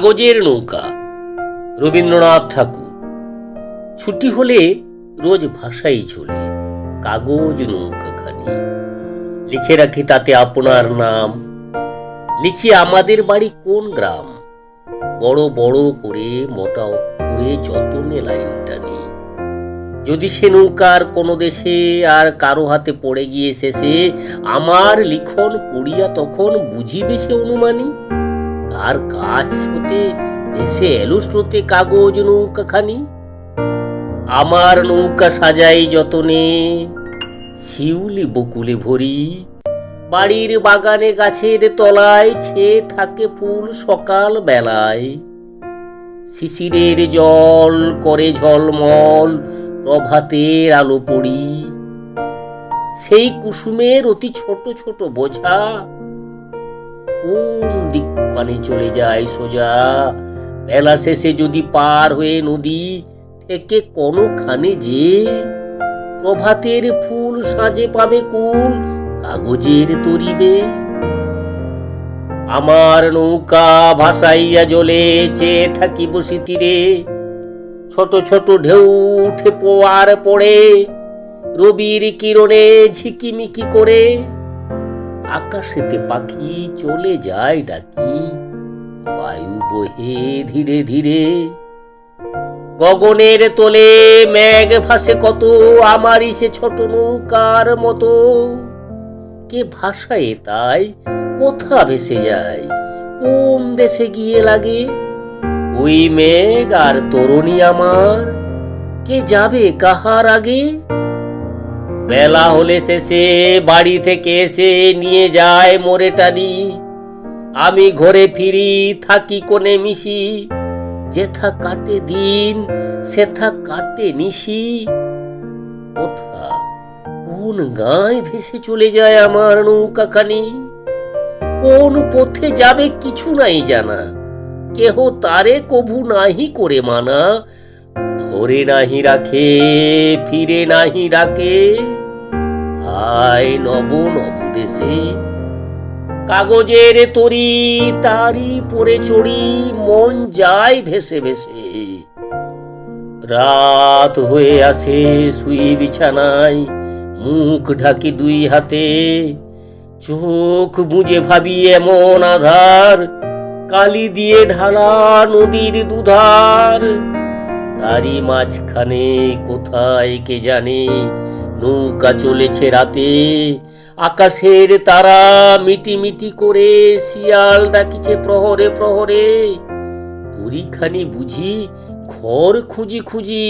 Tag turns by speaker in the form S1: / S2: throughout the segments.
S1: কাগজের নৌকা। রবীন্দ্রনাথ ঠাকুর। ছুটি হলে রোজ ভাষাই ঝোলে কাগজ নৌকাখানি। লিখে রাখি তাতে আপনার নাম, লিখি আমাদের বাড়ি কোন গ্রাম। বড় বড় করে মোটা অক্ষরে যতনে লাইন টানি। যদি সে নৌকার কোনো দেশে আর কারো হাতে পড়ে গিয়ে শেষে, আমার লিখন পড়িয়া তখন বুঝিবে সে অনুমানী। কার কাছ হতে ভেসে এলো স্রোতে কাগজ নৌকাখানি। আমার নৌকা সাজাই যতনে শিউলি বকুলে ভরি। বাড়ির বাগানে গাছের তলায় ছেয়ে থাকে ফুল সকাল বেলায়। শিশিরের জল করে ঝলমল প্রভাতের আলো পড়ি। সেই কুসুমের অতি ছোট ছোট বোঝা কোন দিক পানে চলে যায় সোজা। বেলা শেষে যদি পার হয়ে নদী থেকে কোনখানে যে, প্রভাতের ফুল সাজে পাবে কুল কাগজের তরিবে। আমার নৌকা ভাসাইয়া জলে চেয়ে থাকি বসি তীরে। ছোট ছোট ঢেউ উঠে পোয়ার পড়ে রবির কিরণে ঝিকিমিকি করে। আকাশেতে পাখি চলে যায় ডাকি, বায়ু বহে ধীরে ধীরে। গগনের তোলে মেঘ ভাসে কত, আমারই সে ছোট নৌকার মতো। কে ভাসায় তাই কোথা ভেসে যায়, কোন দেশে গিয়ে লাগে। ওই মেঘ আর তরুণী আমার, কে যাবে কাহার আগে। বেলা হলে শেষে বাড়ি থেকে এসে নিয়ে যায় মোরে টানি। আমি ঘরে ফিরি থাকি কোণে মিশি, যেথা কাটে দিন সেথা কাটে নিশি। কোথা কোন গাঁয়ে ভেসে চলে যায় আমার নৌকাখানি। কোন পথে যাবে কিছু নাই জানা, কেহ তারে কভু নাহি করে মানা। ধরে নাহি রাখে ফিরে নাহি ডাকে, হায় নব নব দেশে। কাগজের তরি তারি পরে চড়ি, মন যায় ভেসে ভেসে। রাত হয়ে আসে শুই বিছানায়, মুখ ঢাকি দুই হাতে। চোখ বুঝে ভাবি এমন আধার, কালি দিয়ে ঢালা নদীর দুধার। তারই মাঝখানে কোথায় কে জানে নৌকা চলেছে রাতে। আকাশের তারা মিটি মিটি করে শিয়াল ডাকিছে প্রহরে প্রহরে। তরিখানি বুঝি ঘর খুঁজি খুঁজি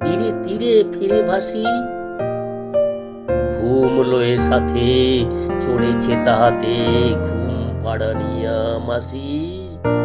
S1: তীরে তীরে ফিরে ভাসি। ঘুম লয়ে সাথে চড়েছে তাহাতে ঘুম পাড়ানিয়া মাসি।